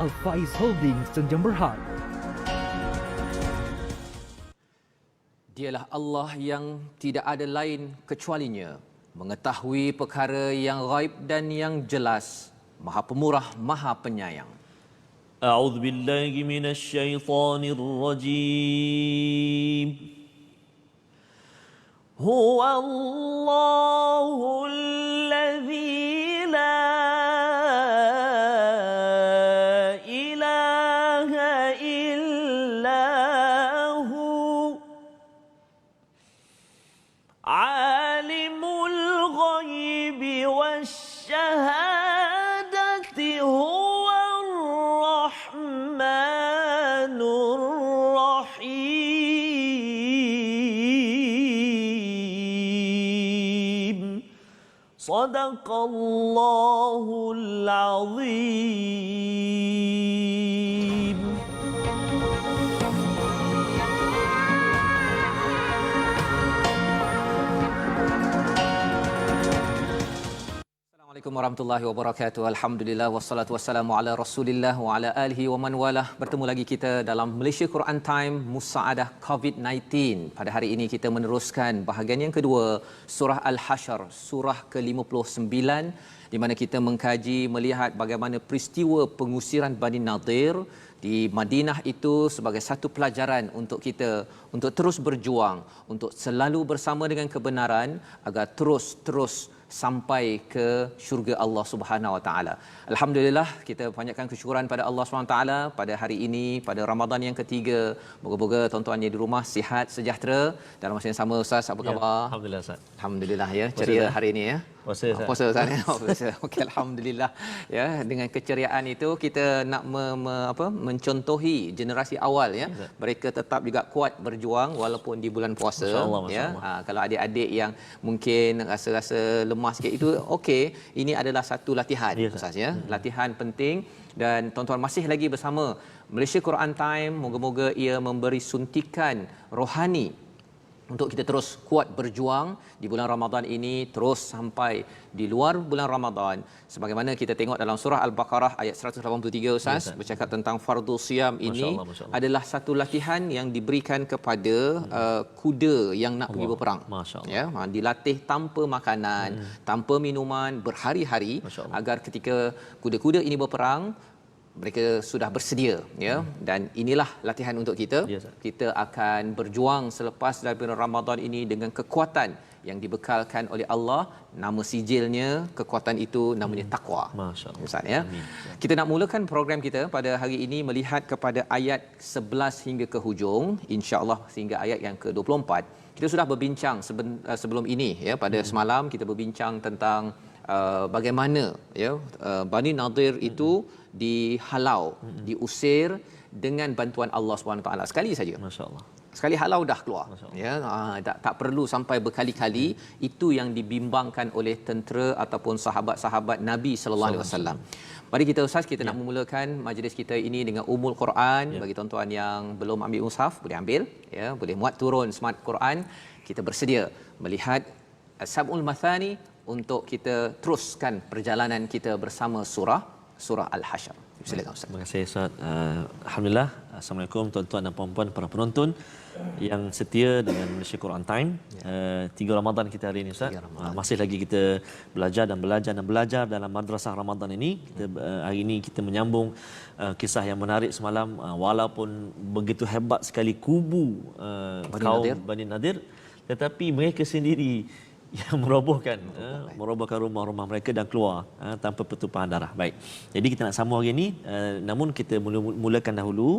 Al-Faiz Holdings Senjam Berhad. Dialah Allah yang tidak ada lain kecualinya, mengetahui perkara yang ghaib dan yang jelas, Maha Pemurah, Maha Penyayang. أعوذ بالله من الشيطان الرجيم هو الله الذي لا إله إلا هو عالم الغيب والشهادة هو الرحمن الرحيم صدق الله العظيم. Assalamualaikum warahmatullahi wabarakatuh. Alhamdulillah wassalatu wassalamu ala Rasulillah wa ala alihi wa man walah. Bertemu lagi kita dalam Malaysia Quran Time Musaadah COVID-19. Pada hari ini kita meneruskan bahagian yang kedua surah Al-Hasyr, surah ke-59, di mana kita mengkaji melihat bagaimana peristiwa pengusiran Bani Nadir di Madinah itu sebagai satu pelajaran untuk kita untuk terus berjuang, untuk selalu bersama dengan kebenaran agar terus sampai ke syurga Allah Subhanahu Wa Taala. Alhamdulillah, kita panjatkan kesyukuran pada Allah Subhanahu Wa Taala pada hari ini, pada Ramadan yang ketiga. Moga-moga tuan-tuan yang di rumah sihat sejahtera. Dalam masa yang sama, Ustaz, apa khabar? Alhamdulillah, Ustaz. Alhamdulillah ya, ceria hari ini ya. Puasa, Ustaz. Puasa, Ustaz ya. Puasa. Okey, alhamdulillah ya. Dengan keceriaan itu kita nak mencontohi generasi awal ya. Mereka tetap juga kuat berjuang walaupun di bulan puasa. Masya-Allah, ya. masya-Allah. Kalau adik-adik yang mungkin rasa-rasa lemah sikit itu okey, ini adalah satu latihan, Ustaz ya. Latihan penting, dan tuan-tuan masih lagi bersama Malaysia Quran Time. Moga-moga ia memberi suntikan rohani untuk kita terus kuat berjuang di bulan Ramadan ini, terus sampai di luar bulan Ramadan. Sebagaimana kita tengok dalam surah Al-Baqarah ayat 183, Ustaz, bercakap tentang fardhu siyam ini. Masya Allah. Adalah satu latihan yang diberikan kepada kuda yang nak pergi berperang. Ya, dilatih tanpa makanan, tanpa minuman berhari-hari agar ketika kuda-kuda ini berperang mereka sudah bersedia ya. Dan inilah latihan untuk kita. Kita akan berjuang selepas daripada Ramadan ini dengan kekuatan yang dibekalkan oleh Allah. Nama sijilnya kekuatan itu namanya takwa. Masya-Allah. Ustaz ya. Kita nak mulakan program kita pada hari ini melihat kepada ayat 11 hingga ke hujung, insya-Allah sehingga ayat yang ke-24. Kita sudah berbincang sebelum ini ya, pada semalam kita berbincang tentang bagaimana ya Bani Nadir itu dihalau, diusir dengan bantuan Allah Subhanahu Taala sekali saja. Masya-Allah. Sekali halau dah keluar. Ya, tak perlu sampai berkali-kali. Itu yang dibimbangkan oleh tentera ataupun sahabat-sahabat Nabi sallallahu alaihi wasallam. Mari kita, Ustaz, kita nak memulakan majlis kita ini dengan Ummul Quran. Bagi tuan-tuan yang belum ambil mushaf, boleh ambil ya, boleh muat turun Smart Quran. Kita bersedia melihat As-Sab'ul Mathani untuk kita teruskan perjalanan kita bersama surah Al-Hasyr. Silakan, Ustaz. Terima kasih, Ustaz. Alhamdulillah. Assalamualaikum tuan-tuan dan puan-puan para penonton yang setia dengan Malaysia Quran Time. 3 Ramadan kita hari ini, Ustaz. Masih lagi kita belajar dalam madrasah Ramadan ini. Kita hari ini kita menyambung kisah yang menarik semalam. Walaupun begitu hebat sekali kubu kaum Bani Nadir, tetapi mereka sendiri yang merobohkan rumah-rumah mereka dan keluar tanpa pertumpahan darah. Baik. Jadi kita nak sambung hari ini, namun kita mulakan dahulu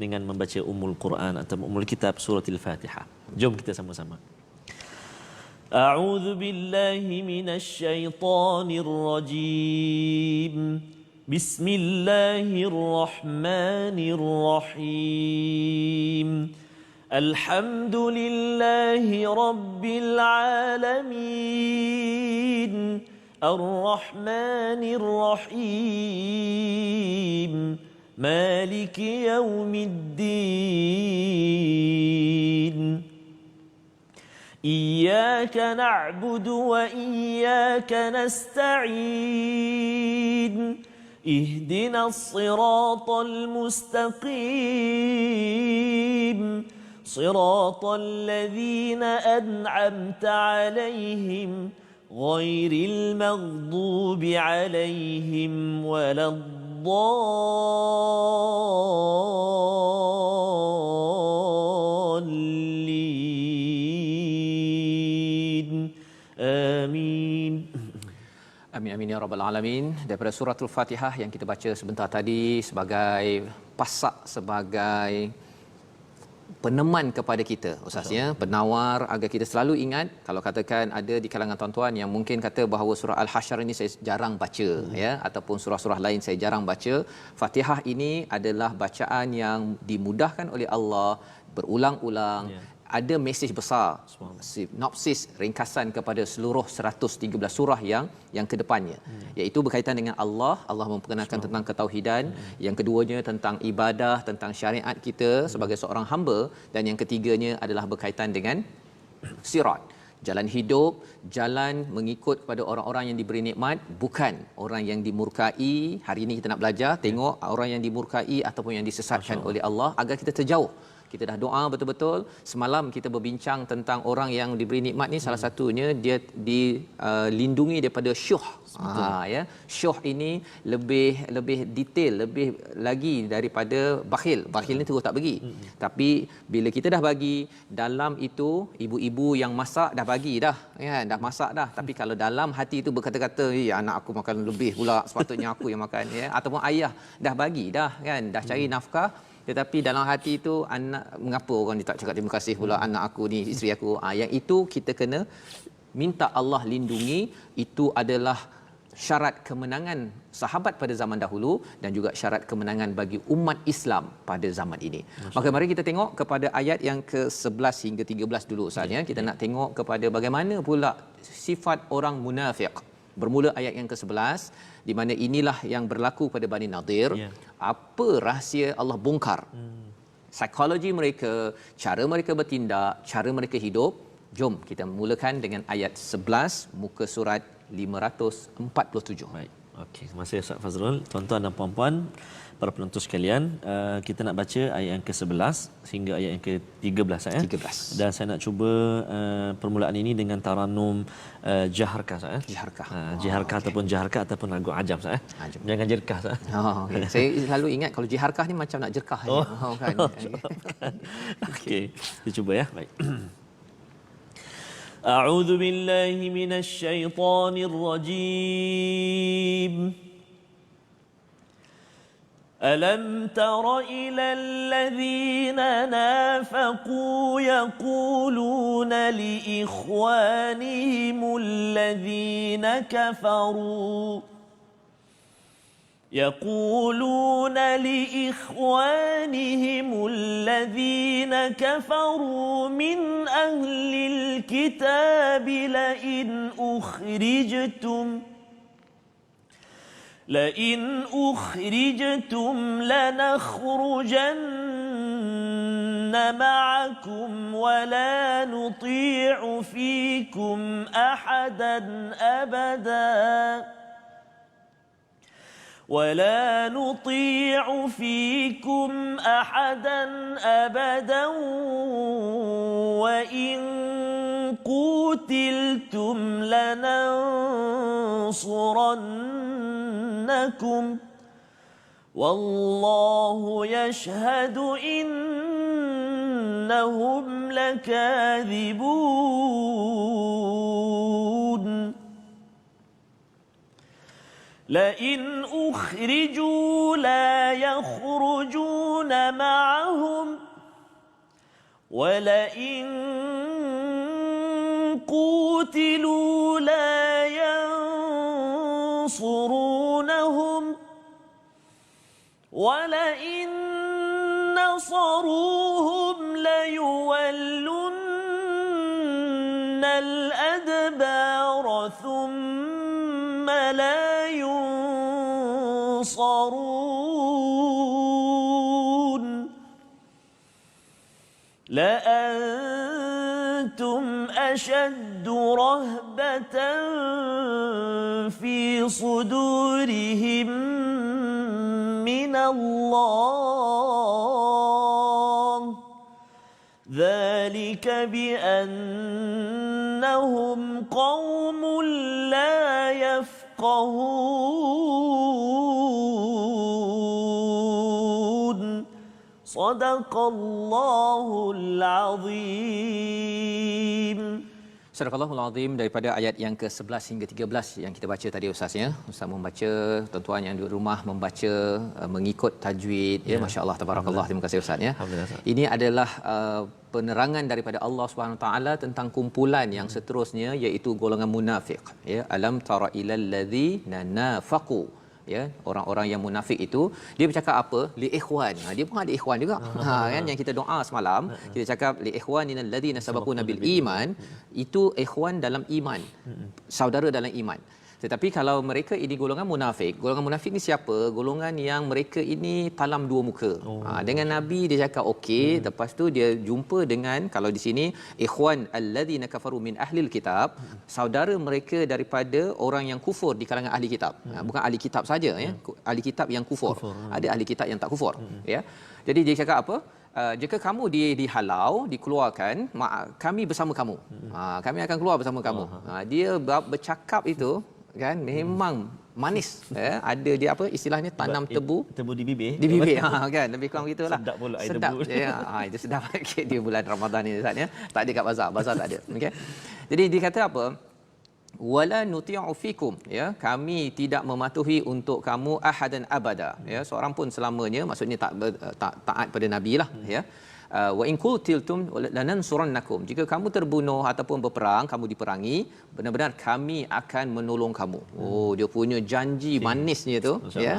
dengan membaca Ummul Quran atau Ummul Kitab surah Al-Fatihah. Jom kita sama-sama. A'udzu billahi minasy syaithanir rajim. Bismillahirrahmanirrahim. الحمد لله رب العالمين الرحمن الرحيم مالك يوم الدين إياك نعبد وإياك نستعين اهدنا الصراط المستقيم صراط الذين أنعمت عليهم غير المغضوب عليهم ولا الضالين آمين. Amin amin ya rabbal alamin. Daripada suratul Fatihah yang kita baca sebentar tadi sebagai pasak, sebagai peneman kepada kita Ustaz ya, penawar agar kita selalu ingat. Kalau katakan ada di kalangan tuan-tuan yang mungkin kata bahawa surah Al-Hasyr ini saya jarang baca ya, ataupun surah-surah lain saya jarang baca, Fatihah ini adalah bacaan yang dimudahkan oleh Allah berulang-ulang. Ada mesej besar, sinopsis, ringkasan kepada seluruh 113 surah yang kedepannya, iaitu berkaitan dengan Allah. Allah memperkenalkan tentang ketauhidan, yang keduanya tentang ibadah, tentang syariat kita sebagai seorang hamba, dan yang ketiganya adalah berkaitan dengan sirat, jalan hidup, jalan mengikut kepada orang-orang yang diberi nikmat, bukan orang yang dimurkai. Hari ini kita nak belajar tengok orang yang dimurkai ataupun yang disesatkan oleh Allah, agar kita terjauh. Kita dah doa betul-betul. Semalam kita berbincang tentang orang yang diberi nikmat ni, salah satunya dia dilindungi daripada syuh. Ya, syuh ini lebih detail, lebih lagi daripada bakhil. Bakhil ni terus tak bagi. Tapi bila kita dah bagi, dalam itu ibu-ibu yang masak dah bagi dah, kan? Dah masak dah. Tapi kalau dalam hati itu berkata-kata, anak aku makan lebih pula, sepatutnya aku yang makan, ya. Ataupun ayah dah bagi dah, kan? Dah cari nafkah, tetapi dalam hati itu anak, mengapa orang ni tak cakap terima kasih pula anak aku ni, isteri aku. Yang itu kita kena minta Allah lindungi. Itu adalah syarat kemenangan sahabat pada zaman dahulu dan juga syarat kemenangan bagi umat Islam pada zaman ini. Maka mari kita tengok kepada ayat yang ke-11 hingga 13 dulu Ustaz ya. Kita nak tengok kepada bagaimana pula sifat orang munafik. Bermula ayat yang ke-11, di mana inilah yang berlaku pada Bani Nadir. Apa rahsia Allah bongkar? Psikologi mereka, cara mereka bertindak, cara mereka hidup. Jom kita mulakan dengan ayat 11 muka surat 547. Baik. Okey, terima kasih Ustaz Fazrul. Tuan-tuan dan puan-puan, para penonton sekalian, kita nak baca ayat yang ke-11 hingga ayat yang ke-13 ya. 13. Dan saya nak cuba permulaan ini dengan taranum jaharkah Ustaz. Jaharkah. Jaharkah ataupun jaharkah ataupun lagu ajam Ustaz. Jangan jerkah Ustaz. Okay. Saya selalu ingat kalau jaharkah ni macam nak jerkah kan. Okey. Kita cuba ya. Baik. أعوذ بالله من الشيطان الرجيم ألم تر إلى الذين نافقوا يقولون لإخوانهم الذين كفروا من أهل الكتاب لئن أخرجتم لنخرجن معكم ولا نطيع فيكم أحدا أبدا وإن قوتلتم لننصرنكم والله يشهد إنهم لكاذبون لئن أخرجوا لا يخرجون معهم ولئن قوتلوا لا ينصرونهم ولئن نصروهم ليولن الأدبار ثم لا ينصرون لأنتم أشد رهبة في صدورهم من الله ذلك بأنهم قوم لا يفقهون صدق الله العظيم. Sadaqallahul Azim, daripada ayat yang ke-11 hingga 13 yang kita baca tadi Ustaz ya. Ustaz membaca, tuan-tuan yang di rumah membaca mengikut tajwid ya. Masya-Allah, tabarakallah. Terima kasih Ustaz ya. Ini adalah penerangan daripada Allah Subhanahu Wa Taala tentang kumpulan yang seterusnya, iaitu golongan munafik ya. Alam tara ilal ladzina nafaqu ya, orang-orang yang munafik itu dia bercakap apa? Li ikhwan. Dia pun ada ikhwan juga. Kan yang kita doa semalam, kita cakap li ikhwaninal ladzina sabaquna bil iman, itu ikhwan dalam iman. Saudara dalam iman. Tetapi kalau mereka ini golongan munafik ni siapa? Golongan yang mereka ini talam dua muka. Dengan Nabi dia cakap okey, lepas tu dia jumpa dengan, kalau di sini ikhwan alladzina kafaru min ahlil kitab, saudara mereka daripada orang yang kufur di kalangan ahli kitab. Bukan ahli kitab saja ya, ahli kitab yang kufur. Ada ahli kitab yang tak kufur ya. Jadi dia cakap apa? Jika kamu dihalau, dikeluarkan, kami bersama kamu. Kami akan keluar bersama kamu. Dia bercakap itu kan memang manis ya. Ada dia apa istilahnya, tanam tebu di bibir kan, lebih kurang begitulah. Sedap pula air sedap tebu ya. Itu sedap sikit dia bulan Ramadan ni Ustaz ya. Tak ada kat bazar tak ada. Okey, jadi dia kata apa, wala nuti'u fikum ya, kami tidak mematuhi untuk kamu ahadan abada ya, seorang pun selamanya, maksudnya tak taat pada nabi lah ya. Wa in qutiltum lanansurannakum, jika kamu terbunuh ataupun berperang, kamu diperangi, benar-benar kami akan menolong kamu. Dia punya janji manisnya tu ya,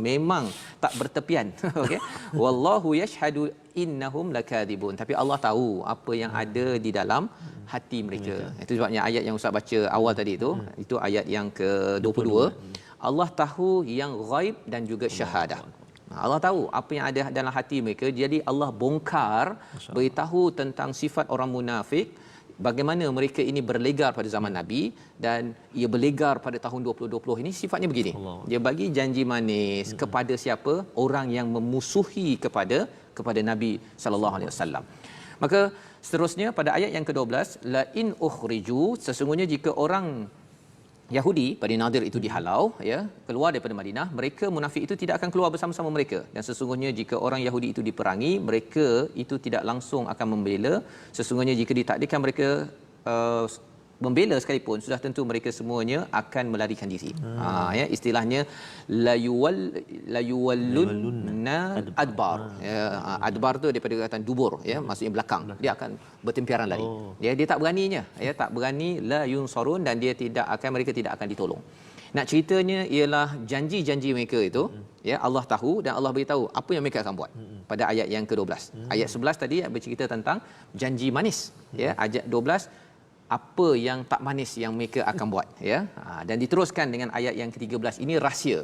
memang tak bertepian. Okey, wallahu yashhadu innahum lakadibun, tapi Allah tahu apa yang ada di dalam hati mereka. Itu sebabnya ayat yang Ustaz baca awal tadi itu ayat yang ke-22. Allah tahu yang ghaib dan juga syahadah. Allah tahu apa yang ada dalam hati mereka. Jadi Allah bongkar, beritahu tentang sifat orang munafik, bagaimana mereka ini berlegar pada zaman Nabi, dan ia berlegar pada tahun 2020 ini sifatnya begini. Dia bagi janji manis kepada siapa? Orang yang memusuhi kepada Nabi sallallahu alaihi wasallam. Maka seterusnya pada ayat yang ke-12, la in ukhriju, sesungguhnya jika orang Yahudi Bani Nadir itu dihalau ya, keluar daripada Madinah, mereka munafik itu tidak akan keluar bersama-sama mereka. Dan sesungguhnya jika orang Yahudi itu diperangi, mereka itu tidak langsung akan membela. Sesungguhnya jika ditakdirkan mereka membela sekalipun, sudah tentu mereka semuanya akan melarikan diri. Ya, istilahnya la yuwallunna adbar. Ya, adbar tu daripada perkataan dubur ya, maksudnya belakang. Dia akan bertempiaran lari. Dia tak beraninya ya, tak berani, la yunsarun, dan mereka tidak akan ditolong. Nak ceritanya ialah janji-janji mereka itu ya, Allah tahu dan Allah beritahu apa yang mereka akan buat. Pada ayat yang ke-12. Ayat 11 tadi bercerita tentang janji manis ya, ayat 12 apa yang tak manis yang mereka akan buat ya. Dan diteruskan dengan ayat yang ke-13, ini rahsia.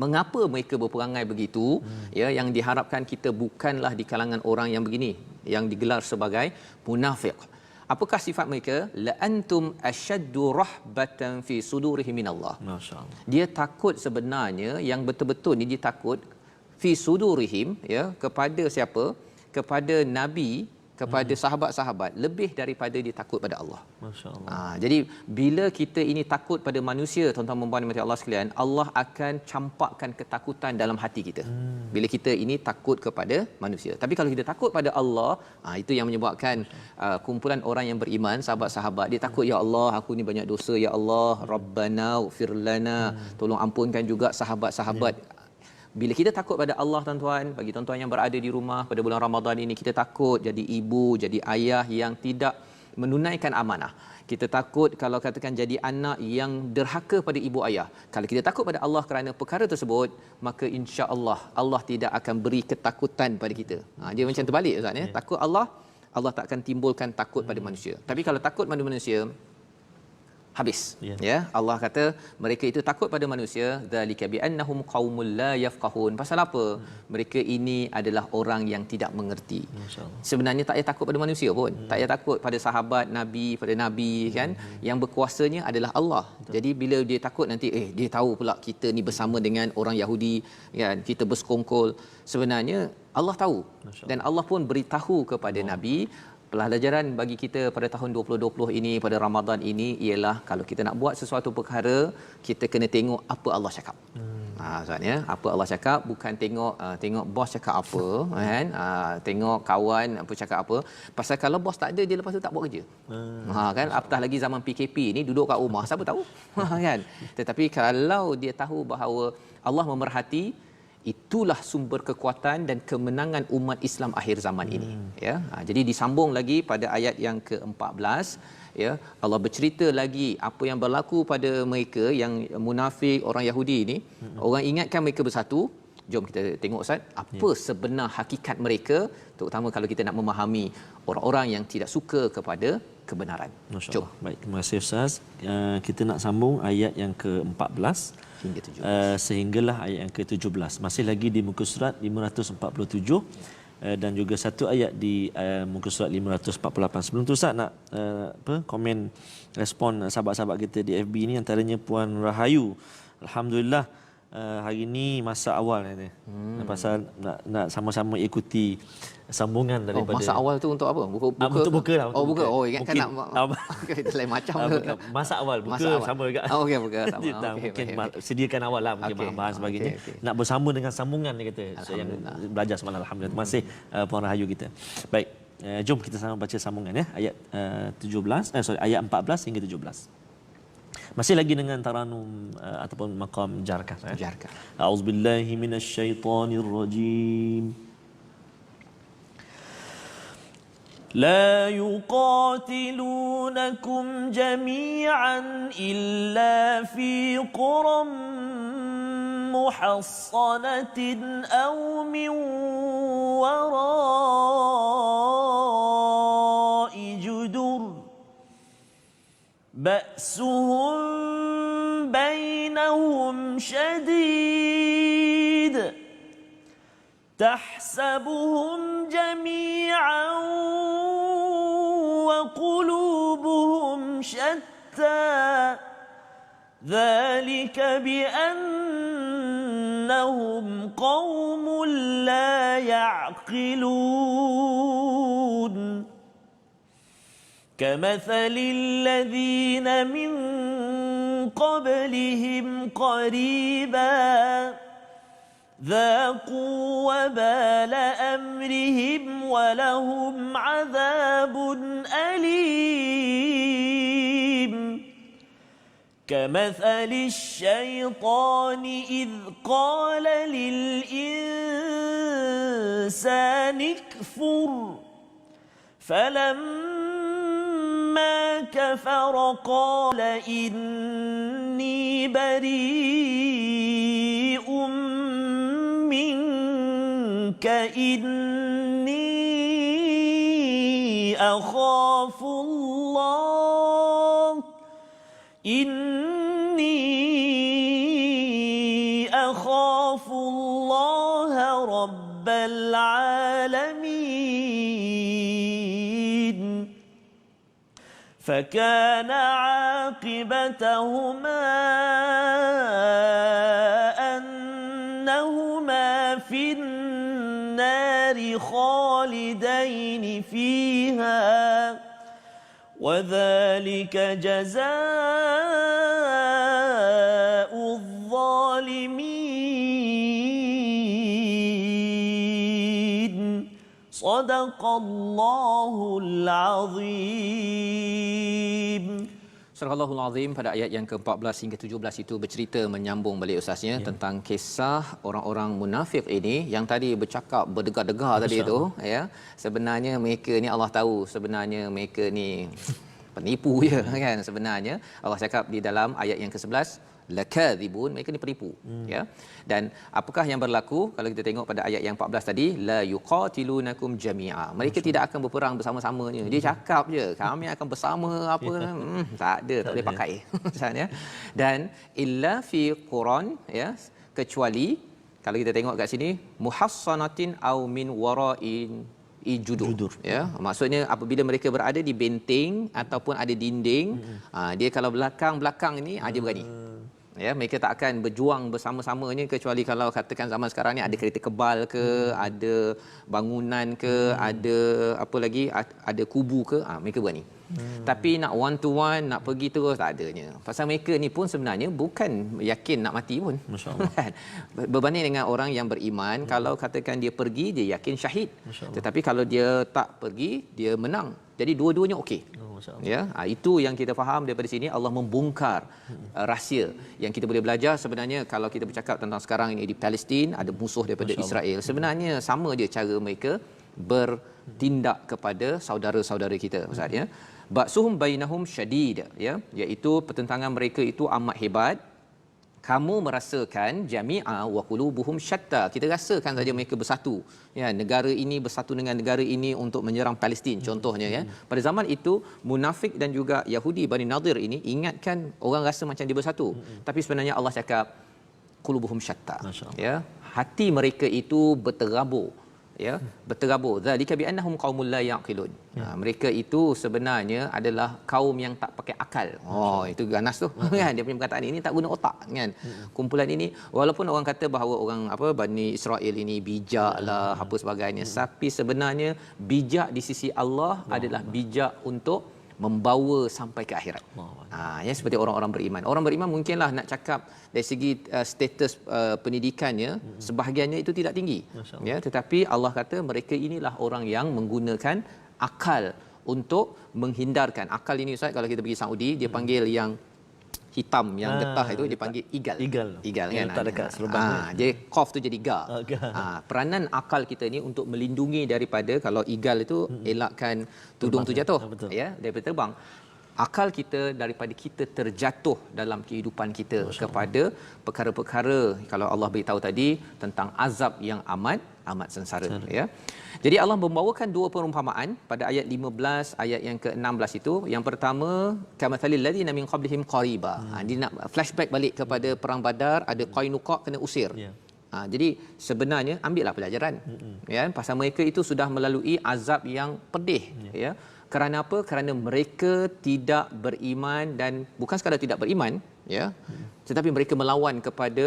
Mengapa mereka berperangai begitu ya, yang diharapkan kita bukanlah di kalangan orang yang begini, yang digelar sebagai munafik. Apakah sifat mereka? La antum ashaddu rahbatan fi sudurihim minallah. Masya-Allah. Dia takut sebenarnya, yang betul-betul ni dia takut fi sudurihim ya, kepada siapa? Kepada nabi, kepada sahabat-sahabat, lebih daripada dia takut pada Allah. Masya-Allah. Jadi bila kita ini takut pada manusia, tuan-tuan dan puan-puan Allah sekalian, Allah akan campakkan ketakutan dalam hati kita. Bila kita ini takut kepada manusia. Tapi kalau kita takut pada Allah, itu yang menyebabkan kumpulan orang yang beriman, sahabat-sahabat, dia takut, ya Allah, aku ni banyak dosa, ya Allah, Rabbana ighfir lana, tolong ampunkan juga sahabat-sahabat. Bila kita takut pada Allah, tuan-tuan, bagi tuan-tuan yang berada di rumah pada bulan Ramadan ini, kita takut jadi ibu, jadi ayah yang tidak menunaikan amanah. Kita takut kalau katakan jadi anak yang derhaka pada ibu ayah. Kalau kita takut pada Allah kerana perkara tersebut, maka insya-Allah Allah tidak akan beri ketakutan pada kita. Dia macam terbalik Ustaz ya. Takut Allah, Allah tak akan timbulkan takut pada manusia. Tapi kalau takut pada manusia, habis. Ya. Ya, Allah kata mereka itu takut pada manusia, zalika bi annahum qaumul la yafqahun. Pasal apa? Mereka ini adalah orang yang tidak mengerti. Masya-Allah. Sebenarnya tak payah takut pada manusia pun. Tak payah takut pada sahabat nabi, pada nabi kan. Yang berkuasanya adalah Allah. Jadi bila dia takut nanti dia tahu pula kita ni bersama dengan orang Yahudi kan, kita bersekongkol. Sebenarnya Allah tahu. Dan Allah pun beritahu kepada nabi. Pelajaran bagi kita pada tahun 2020 ini, pada Ramadan ini ialah kalau kita nak buat sesuatu perkara, kita kena tengok apa Allah cakap. Maksudnya apa Allah cakap, bukan tengok bos cakap apa kan, tengok kawan apa cakap apa. Pasal kalau bos tak ada, dia lepas tu tak buat kerja. Kan, apatah lagi zaman PKP ni duduk kat rumah, siapa tahu. Kan. Tetapi kalau dia tahu bahawa Allah memerhati, itulah sumber kekuatan dan kemenangan umat Islam akhir zaman ini, ya. Jadi disambung lagi pada ayat yang ke-14, ya. Allah bercerita lagi apa yang berlaku pada mereka yang munafik, orang Yahudi ini. Orang ingatkan mereka bersatu. Jom kita tengok Ustaz, apa sebenar hakikat mereka, terutama kalau kita nak memahami orang-orang yang tidak suka kepada kebenaran. Masya-Allah. Baik, terima kasih Ustaz. Kita nak sambung ayat yang ke-14 hingga 17. Sehinggalah ayat yang ke-17. Masih lagi di muka surat 547 dan juga satu ayat di muka surat 548. Sebelum tu Ustaz nak komen respon sahabat-sahabat kita di FB ni, antaranya Puan Rahayu. Alhamdulillah hari ini masa awal ni. Pasal nak sama-sama ikuti sambungan daripada masa awal tu untuk apa? Untuk buka lah. Untuk buka. Ingatkan nak kita lain macam ke? Masa awal buka masa awal. Sama juga. Okey, buka sama. Mungkin sediakan awal lah, mungkin bahan sebagainya. Nak bersama dengan sambungan dia kata. Yang belajar semalam, alhamdulillah. Terima kasih Puan Rahayu kita. Baik, jom kita sama baca sambungan ya. Ayat 17 ayat 14 hingga 17. Masih lagi dengan taranum ataupun maqam jarkah. Jarkah. A'udzubillahi minasyaitonirrajim. لا يقاتلونكم جميعا إلا في قرى محصنة أو من وراء جدر بأسهم بينهم شديد تحسبهم جميعا وقلوبهم شتى ذلك بأنهم قوم لا يعقلون كمثل الذين من قبلهم قريبا ذاقوا وبال أمرهم ولهم عذاب أليم كمثل الشيطان إذ قال للإنسان اكفر فلما كفر قال إني بريء منك إني أخاف الله إني أخاف الله رب العالمين فكان عاقبتهما أنهما في النار خالدين فيها وذلك جزاء الظالمين صدق الله العظيم. Surah Al-Allahul Azim pada ayat yang ke-14 hingga 17 itu bercerita menyambung balik Ustaznya tentang kisah orang-orang munafik ini yang tadi bercakap berdegar-degar tadi itu ya. Sebenarnya mereka ni Allah tahu sebenarnya mereka ni penipu je kan sebenarnya. Allah cakap di dalam ayat yang ke-11 lakadzibun, mereka ni penipu. Ya. Dan apakah yang berlaku kalau kita tengok pada ayat yang 14 tadi, la yuqatilunakum jami'a, mereka tidak akan berperang bersama-samanya. Dia cakap je kami akan bersama apa, tak ada, tak boleh pakai. Misalnya. Dan illa fi quran, ya, kecuali kalau kita tengok kat sini, muhassanatin au min wara'in judur. Ya, maksudnya apabila mereka berada di benteng ataupun ada dinding, dia kalau belakang ni dia berani. Ya, mereka tak akan berjuang bersama-samanya, kecuali kalau katakan zaman sekarang ni ada kereta kebal ke, ada bangunan ke, ada apa lagi, ada kubu ke, mereka berani. Tapi nak one to one, nak pergi terus, tak adanya. Pasal mereka ni pun sebenarnya bukan yakin nak mati pun. Masya-Allah. Berbanding dengan orang yang beriman, kalau katakan dia pergi, dia yakin syahid. Tetapi kalau dia tak pergi, dia menang. Jadi dua-duanya okey. Ya, itu yang kita faham daripada sini. Allah membongkar rahsia yang kita boleh belajar. Sebenarnya kalau kita bercakap tentang sekarang ini di Palestin, ada musuh daripada Israel. Sebenarnya sama je cara mereka bertindak kepada saudara-saudara kita, Ustaz, ya. Ba'suhum bainahum syadid, ya, iaitu pertentangan mereka itu amat hebat. Kamu merasakan jami'a wa qulubuhum syatta, kita rasakan saja mereka bersatu, ya, negara ini bersatu dengan negara ini untuk menyerang Palestin contohnya, ya. Pada zaman itu munafik dan juga Yahudi Bani Nadir ini ingatkan orang rasa macam dia bersatu, tapi sebenarnya Allah cakap qulubuhum syatta, ya, hati mereka itu berterabur, ya, berterabur. Zalika bi annahum qaumul la yaqilun. Mereka itu sebenarnya adalah kaum yang tak pakai akal. Itu ganas tu kan, dia punya perkataan ini tak guna otak kan. Kumpulan ini, walaupun orang kata bahawa orang Bani Israel ini bijaklah apa sebagainya, tapi sebenarnya bijak di sisi Allah adalah bijak untuk membawa sampai ke akhirat. Ya, seperti orang-orang beriman. Orang beriman mungkinlah nak cakap dari segi status pendidikannya, sebahagiannya itu tidak tinggi. Ya, tetapi Allah kata mereka inilah orang yang menggunakan akal untuk menghindarkan. Akal ini, Ustaz, kalau kita pergi Saudi, dia panggil yang hitam yang getah itu dipanggil igal kan, tak dekat serban dia qaf tu jadi ga. Peranan akal kita ni untuk melindungi daripada, kalau igal itu elakkan tudung tu jatuh, ya, daripada terbang. Akal kita daripada kita terjatuh dalam kehidupan kita kepada perkara-perkara kalau Allah beritahu tadi tentang azab yang amat sengsara, ya. Jadi Allah membawakan dua perumpamaan pada ayat 15, ayat yang ke-16 itu. Yang pertama, kamathalil ladzina min qablihim qariba. Dia nak flashback balik kepada perang Badar, ada Qainuqa kena usir. Jadi sebenarnya ambillah pelajaran, ya, pasal mereka itu sudah melalui azab yang pedih, ya. Kerana apa? Kerana mereka tidak beriman, dan bukan sekadar tidak beriman, ya, tetapi mereka melawan kepada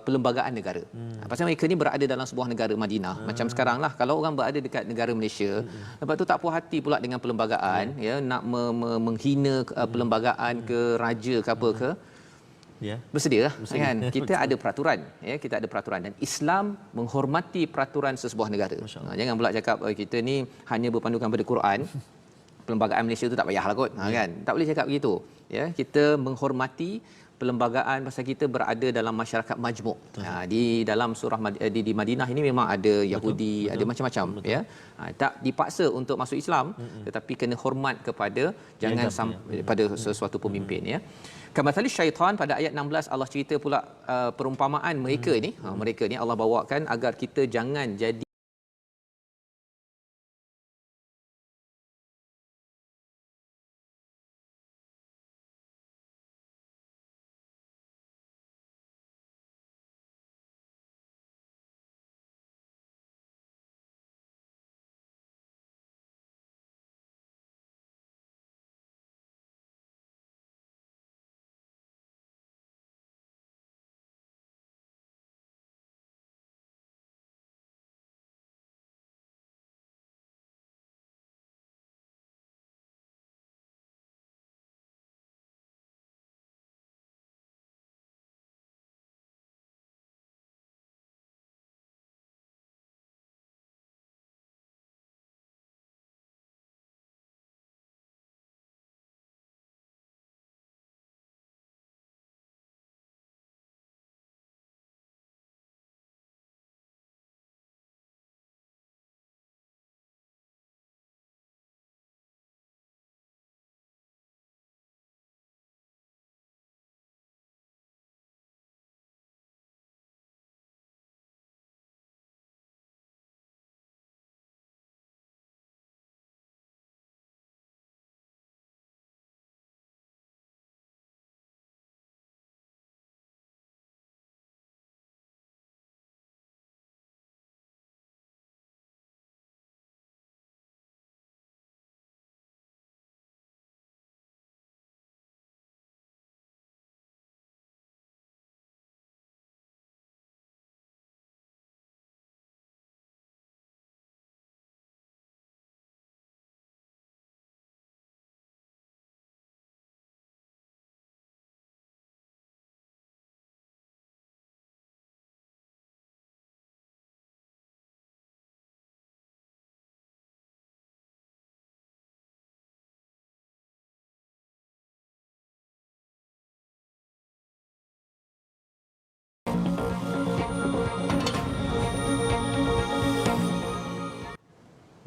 perlembagaan negara. Pasal mereka ni berada dalam sebuah negara Madinah. Macam sekarang lah, kalau orang berada dekat negara Malaysia, lepas tu tak puas hati pula dengan perlembagaan, ya, nak menghina perlembagaan ke, raja ke apa ke, bersedialah, kan. Kita ada peraturan, ya, kita ada peraturan, dan Islam menghormati peraturan sesebuah negara. Jangan pula cakap kita ni hanya berpandukan pada Quran. Perlembagaan Malaysia tu tak payahlah kot, kan. Tak boleh cakap begitu, ya. Kita menghormati perlembagaan pasal kita berada dalam masyarakat majmuk. Di dalam surah di Madinah ini memang ada Yahudi, ada macam-macam, ya. Tak dipaksa untuk masuk Islam, tetapi kena hormat kepada jangan pada sesuatu pemimpin, ya. Kamathali syaitan, pada ayat 16 Allah cerita pula perumpamaan mereka ni. Mereka ni Allah bawakan agar kita jangan jadi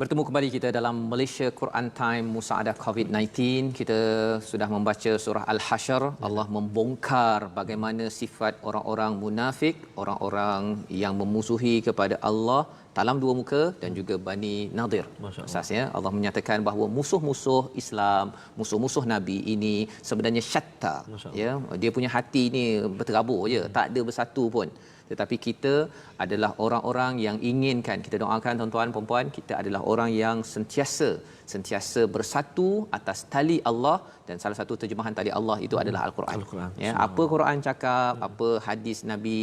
Bertemu kembali kita dalam Malaysia Quran Time Musaadah COVID-19. Kita sudah membaca surah Al-Hasyr. Allah membongkar bagaimana sifat orang-orang munafik, orang-orang yang memusuhi kepada Allah dalam dua muka dan juga Bani Nadir. Asasnya Allah menyatakan bahawa musuh-musuh Islam, musuh-musuh Nabi ini sebenarnya syatta. Ya, dia punya hati ni berterabur je, tak ada bersatu pun. Tetapi kita adalah orang-orang yang inginkan, kita doakan tuan-tuan puan-puan, kita adalah orang yang sentiasa bersatu atas tali Allah, dan salah satu terjemahan tali Allah itu adalah Al-Quran. Ya, apa Quran cakap, apa hadis Nabi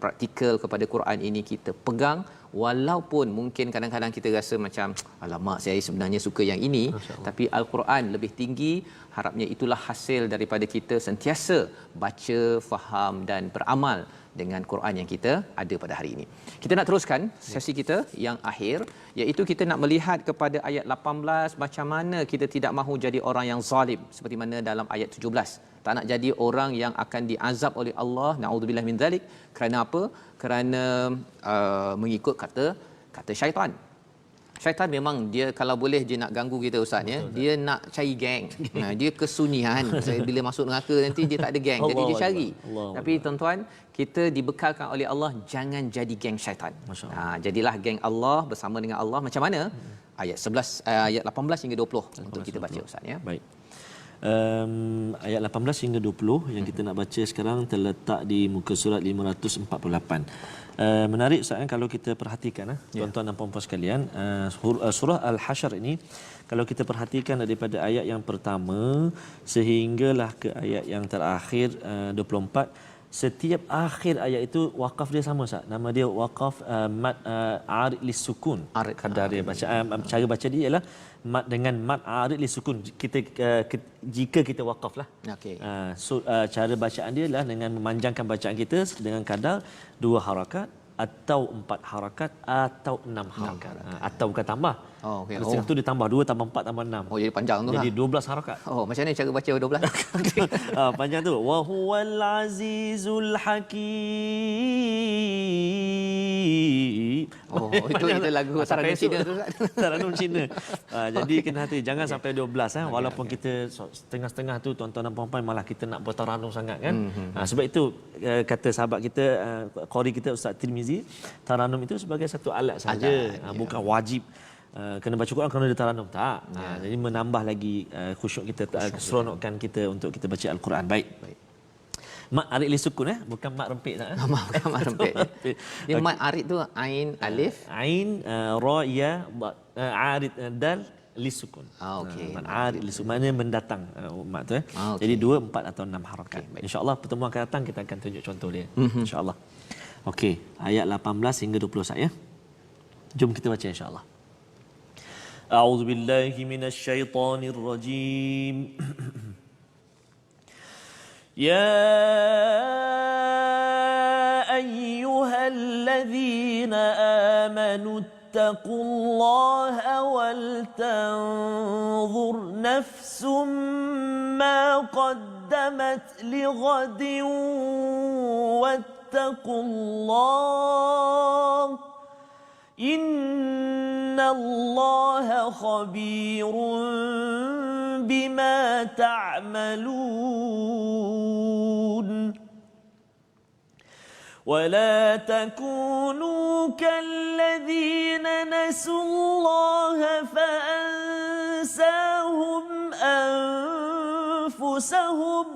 praktikal kepada Quran ini kita pegang, walaupun mungkin kadang-kadang kita rasa macam alamak saya sebenarnya suka yang ini, tapi Al-Quran lebih tinggi. Harapnya itulah hasil daripada kita sentiasa baca, faham dan beramal dengan Quran yang kita ada pada hari ini. Kita nak teruskan sesi kita yang akhir, iaitu kita nak melihat kepada ayat 18, macam mana kita tidak mahu jadi orang yang zalim seperti mana dalam ayat 17. Tak nak jadi orang yang akan diazab oleh Allah, naudzubillah min zalik. Kerana apa? Kerana mengikut kata syaitan. Syaitan memang dia kalau boleh dia nak ganggu kita ustaz ya. Dia nak cari geng. Dia kesunyian. Bila masuk neraka nanti dia tak ada geng. Jadi dia cari. Tapi tuan-tuan, kita dibekalkan oleh Allah jangan jadi geng syaitan. Jadilah geng Allah bersama dengan Allah. Macam mana? Ayat 11 ayat 18 hingga 20 untuk kita baca ustaz ya. Baik. Ayat 18 hingga 20 yang kita nak baca sekarang terletak di muka surat 548. Menarik Ustaz, kalau kita perhatikan tuan-tuan dan puan-puan sekalian, surah Al-Hasyr ini kalau kita perhatikan daripada ayat yang pertama sehinggalah ke ayat yang terakhir 24, setiap akhir ayat itu wakaf dia sama Ustaz. Nama dia wakaf mad arid lis-sukun. Kadar dia baca, cara baca dia ialah mad dengan mad arid lis-sukun. Jika kita wakaflah. Okey. Cara bacaan dia adalah dengan memanjangkan bacaan kita dengan kadar 2 harakat atau 4 harakat atau 6 harakat. Atau bukan tambah. Okey. Itu ditambah 2 tambah 4 tambah 6. Jadi panjang tu lah. Jadi 12 harakat. Macam mana cara baca 12? Panjang tu. Wa huwal azizul hakim. Itu lagu Taranum Cina tu. Taranum Cina. Jadi kena hati jangan sampai 12 walaupun kita setengah-setengah tu tuan-tuan dan puan-puan malah kita nak bertaranum sangat kan. Sebab itu kata sahabat kita qari kita Ustaz Tirmizi, taranum itu sebagai satu alat saja, bukan wajib. Kena baca Quran kerana dia taranum tak. Jadi menambah lagi khusyuk kita, seronokkan kita untuk kita baca Al-Quran. Baik. Mat arid li sukun bukan mat rempit tak. Bukan mat rempit. Dia mat arid tu ain alif, ain ra ya arid dal li sukun. Okey. Mat arid li sukun maknanya mendatang mat tu Jadi 2, 4 atau 6 harakat. Insya-Allah pertemuan akan datang kita akan tunjuk contoh dia. Insya-Allah. Okey, ayat 18 hingga 20 saya. Jom kita baca insya-Allah. أعوذ بالله من الشيطان الرجيم يا أيها الذين آمنوا اتقوا الله ولتنظر نفس ما قدمت لغد واتقوا الله إن الله خبير بما تعملون ولا تكونوا كالذين نسوا الله فأنساهم أنفسهم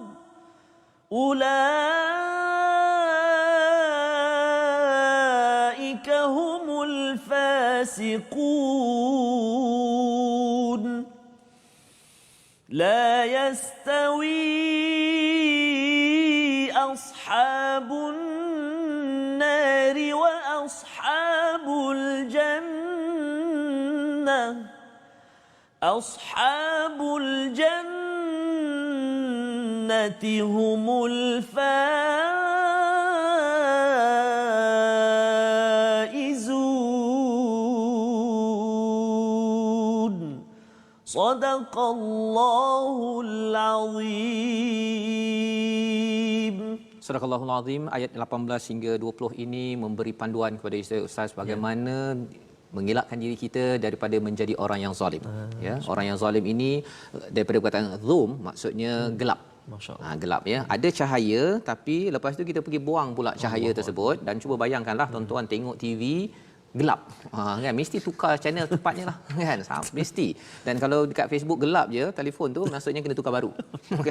أولئك هم الفاسقون لا يستوي أصحاب النار وأصحاب الجنة أصحاب الجنة هم الفائزون صدق الله العظيم. Surahul Azim ayat 18 hingga 20 ini memberi panduan kepada ustaz bagaimana mengelakkan diri kita daripada menjadi orang yang zalim. Ya, orang yang zalim ini daripada perkataan zulm maksudnya gelap. Gelap ya. Ada cahaya tapi lepas tu kita pergi buang pula cahaya tersebut dan cuba bayangkanlah tuan-tuan tengok TV gelap. Kan mesti tukar channel cepatnya lah kan. Mesti. Dan kalau dekat Facebook gelap je telefon tu maksudnya kena tukar baru.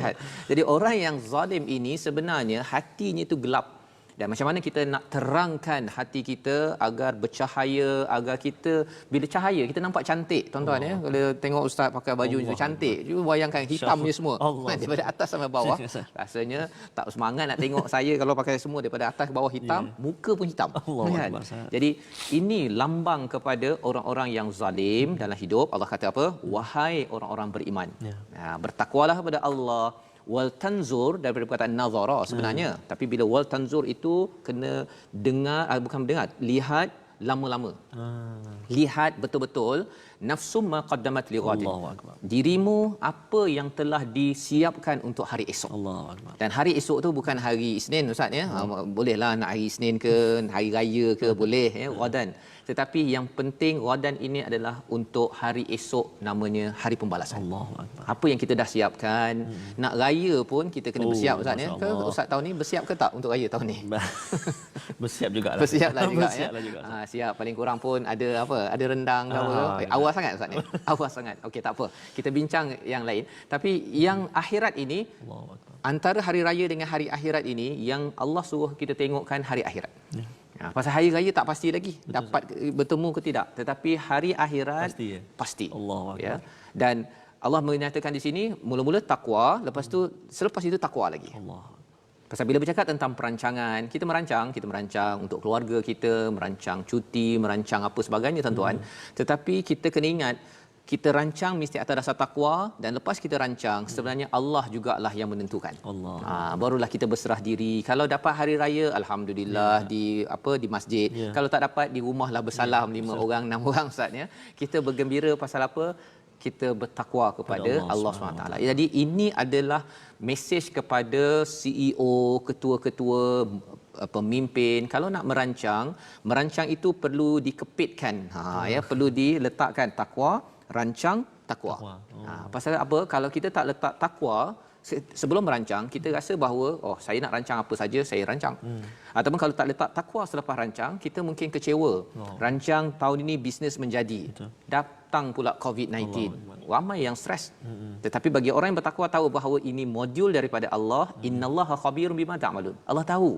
Kan. Jadi orang yang zalim ini sebenarnya hatinya tu gelap. Dan macam mana kita nak terangkan hati kita agar bercahaya, agar kita bila cahaya kita nampak cantik tuan-tuan ya. Kalau tengok ustaz pakai baju itu cantik, cuba bayangkan hitamnya semua daripada atas sampai bawah. Rasanya tak semangat nak tengok saya kalau pakai semua daripada atas ke bawah hitam, muka pun hitam. Kan? Jadi ini lambang kepada orang-orang yang zalim dalam hidup. Allah kata apa? Wahai orang-orang beriman. Bertakwalah kepada Allah. Wal tanzur daripada perkataan nazara sebenarnya, tapi bila wal tanzur itu kena dengar, bukan dengar, lihat lama-lama. Lihat betul-betul nafsum ma qaddamat li ghadin. Dirimu apa yang telah disiapkan untuk hari esok. Dan hari esok tu bukan hari Isnin ustaz ya. Bolehlah nak hari Isnin ke, hari raya ke boleh ya, ghadan. Tetapi yang penting ghadan ini adalah untuk hari esok, namanya hari pembalasan. Apa yang kita dah siapkan. Nak raya pun kita kena bersiap ustaz ya. Ke ustaz tahun ni bersiap ke tak untuk raya tahun ni? Bersiap jugalah. Bersiaplah juga ya. Juga. Siap paling kurang pun ada apa? Ada rendang ke apa? Awal sangat ustaz ni. Awal sangat. Okey tak apa. Kita bincang yang lain. Tapi yang akhirat ini, antara hari raya dengan hari akhirat ini yang Allah suruh kita tengokkan hari akhirat. Pasal hari raya tak pasti lagi dapat bertemu ke tidak, tetapi hari akhirat pasti. Ya. Dan Allah menyatakan di sini mula-mula takwa, lepas tu selepas itu takwa lagi. Pasal bila bercakap tentang perancangan, kita merancang untuk keluarga kita, merancang cuti, merancang apa sebagainya tuan-tuan. Tetapi kita kena ingat, kita rancang mesti atas dasar takwa, dan lepas kita rancang sebenarnya Allah jugalah yang menentukan. Barulah kita berserah diri. Kalau dapat hari raya alhamdulillah di masjid. Kalau tak dapat di rumahlah bersalam 5 orang 6 orang ustaz ya. Kita bergembira pasal apa? Kita bertakwa kepada Allah SWT. Jadi ini adalah mesej kepada CEO, ketua-ketua, pemimpin. Kalau nak merancang itu perlu dikepitkan. Perlu diletakkan takwa, rancang takwa. Pasal apa? Kalau kita tak letak takwa sebelum merancang, kita rasa bahawa saya nak rancang apa saja saya rancang. Ataupun kalau tak letak takwa selepas rancang, kita mungkin kecewa. Rancang tahun ini bisnes menjadi. Datang pula COVID-19. Ramai yang stres. Tetapi bagi orang yang bertakwa tahu bahawa ini modul daripada Allah, innallaha khabirun bima ta'malun. Allah tahu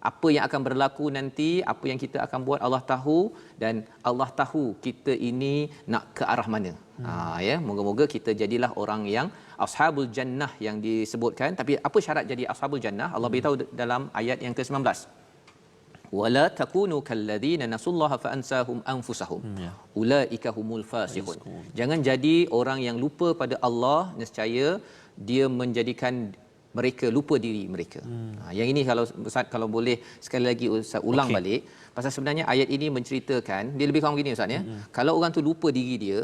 apa yang akan berlaku nanti, apa yang kita akan buat Allah tahu, dan Allah tahu kita ini nak ke arah mana. Moga-moga kita jadilah orang yang ashabul jannah yang disebutkan. Tapi apa syarat jadi ashabul jannah? Allah beritahu dalam ayat yang ke-19. Wala takunu kalladzina nasullaha fa ansahum anfusahum. Ulaika humul fasiqun. Jangan jadi orang yang lupa pada Allah, nescaya dia menjadikan mereka lupa diri mereka. Yang ini kalau Ustaz kalau boleh sekali lagi Ustaz ulang balik, pasal sebenarnya ayat ini menceritakan, dia lebih kurang begini Ustaz ya. Kalau orang tu lupa diri dia,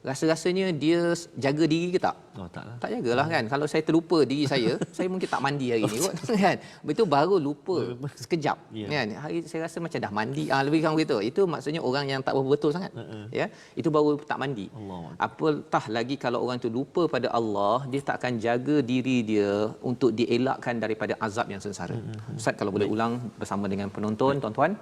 rasa-rasanya dia jaga diri ke tak? Taklah. Tak jagalah kan. Kalau saya terlupa diri saya, saya mungkin tak mandi hari ni kot kan. Betul, baru lupa sekejap kan. Hari saya rasa macam dah mandi. Lebih kurang begitu. Itu maksudnya orang yang tak betul sangat. Ya. Itu baru tak mandi. Apatah lagi kalau orang tu lupa pada Allah, dia tak akan jaga diri dia untuk dielakkan daripada azab yang sengsara. Ustaz kalau boleh ulang bersama dengan penonton, tuan-tuan.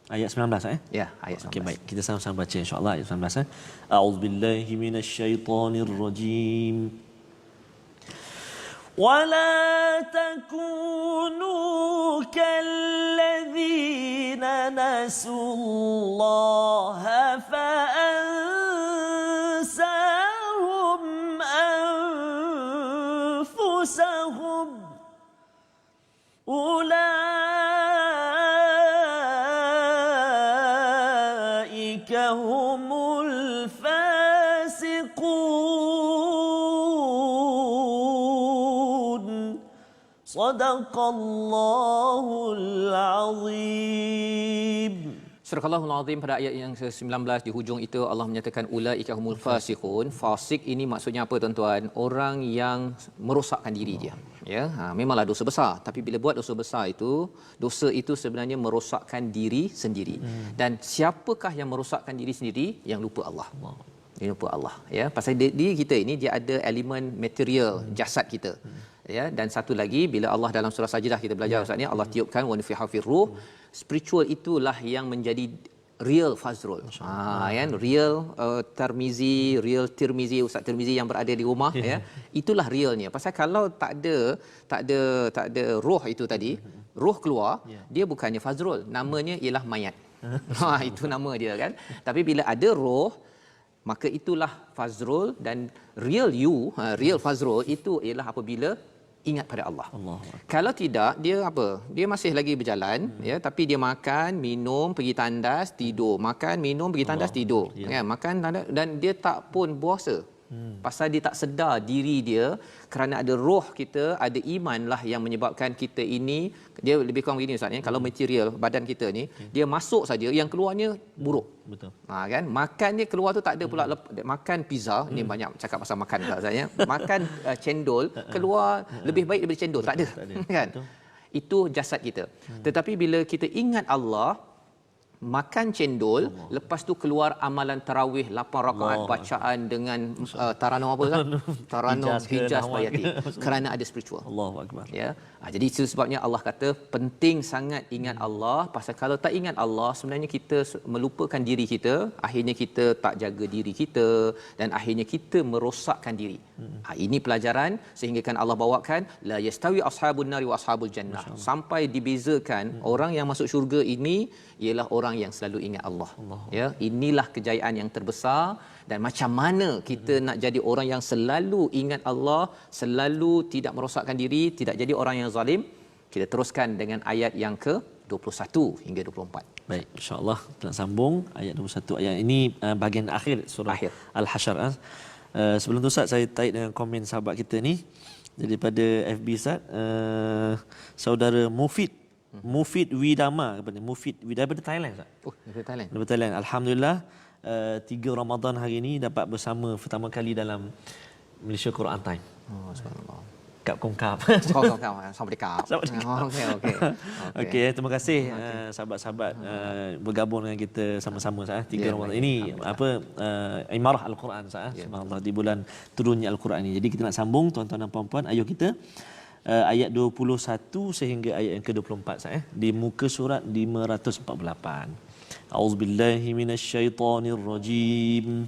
Ayat 19 Ya, ayat 19. Okey, baik. Kita sama-sama baca insya-Allah ayat 19 A'udzubillahi minasyaitonirrajim. ولا تكونوا كالذين نسوا الله فأنساهم أنفسهم أولئك هم الفاسقون صدق الله العظيم. Surah Al-Allahul Azim pada ayat yang ke-19 di hujung itu Allah menyatakan ulaika humul fasiqun. Fasik ini maksudnya apa tuan-tuan? Orang yang merosakkan diri dia. Ya, memanglah dosa besar, tapi bila buat dosa besar itu, dosa itu sebenarnya merosakkan diri sendiri. Dan siapakah yang merosakkan diri sendiri? Yang lupa Allah. Dia lupa Allah, ya. Pasal diri kita ini dia ada elemen material jasad kita. Ya, dan satu lagi bila Allah dalam surah Sajdah kita belajar Ustaz ni, Allah tiupkan wa nufiha fir ruh, spiritual itulah yang menjadi real Fazrul. Kan real Tirmizi, real Tirmizi, Ustaz Tirmizi yang berada di rumah ya. Itulah realnya. Pasal kalau tak ada roh itu tadi, roh keluar, dia bukannya Fazrul, namanya ialah mayat. Itu nama dia kan. Tapi bila ada roh, maka itulah Fazrul, dan real you, real Fazrul itu ialah apabila ingat pada Allah. Kalau tidak, dia apa? Dia masih lagi berjalan, ya, tapi dia makan, minum, pergi tandas, tidur, makan, minum, pergi tandas, tidur. Ya, makan dan dia tak pun puasa. Pasal dia tak sedar diri dia, kerana ada roh kita, ada iman lah yang menyebabkan kita ini, dia lebih kurang begini Ustaz ni, kalau material badan kita ni, dia masuk saja, yang keluarnya buruk. Betul. Kan makan dia keluar tu tak ada pula makan pizza, ni banyak cakap pasal makan Ustaz ya. Makan cendol keluar lebih baik daripada cendol, tak ada. Kan? Betul. Itu jasad kita. Tetapi bila kita ingat Allah, makan cendol, lepas tu keluar amalan tarawih 8 rakaat bacaan dengan taranum apa Ustaz? Taranum Hijaz Bayati. Kerana ada spiritual. Allahu akbar. Ya. Jadi itu sebabnya Allah kata penting sangat ingat Allah, pasal kalau tak ingat Allah sebenarnya kita melupakan diri kita, akhirnya kita tak jaga diri kita dan akhirnya kita merosakkan diri. Ini pelajaran sehingga kan Allah bawakan la yastawi ashabun nari wa ashabul jannah, sampai dibezakan orang yang masuk syurga ini ialah orang yang selalu ingat Allah. Ya, inilah kejayaan yang terbesar. Dan macam mana kita nak jadi orang yang selalu ingat Allah, selalu tidak merosakkan diri, tidak jadi orang yang zalim? Kita teruskan dengan ayat yang ke-21 hingga 24. Baik, insya-Allah kita nak sambung ayat 21. Ayat ini bahagian akhir surah Al-Hasyr. Sebelum tu Ustaz, saya tarik dengan komen sahabat kita ni daripada FB Ustaz, saudara Mufid Widama, Mufid daripada Thailand Ustaz. Daripada Thailand. Alhamdulillah, 3 Ramadan hari ini dapat bersama pertama kali dalam Malaysia Quran Time. Subhanallah. Kap kongkap. Sampai dekat. Okey, terima kasih sahabat-sahabat bergabung dengan kita sama-sama saat 3 Ramadan ini, Imarah Al-Quran subhanallah, di bulan turunnya Al-Quran ini. Jadi kita nak sambung tuan-tuan dan puan-puan, ayuh kita ayat 21 sehingga ayat yang ke-24 di muka surat 548. A'udzubillahi minasyaitonir rajim.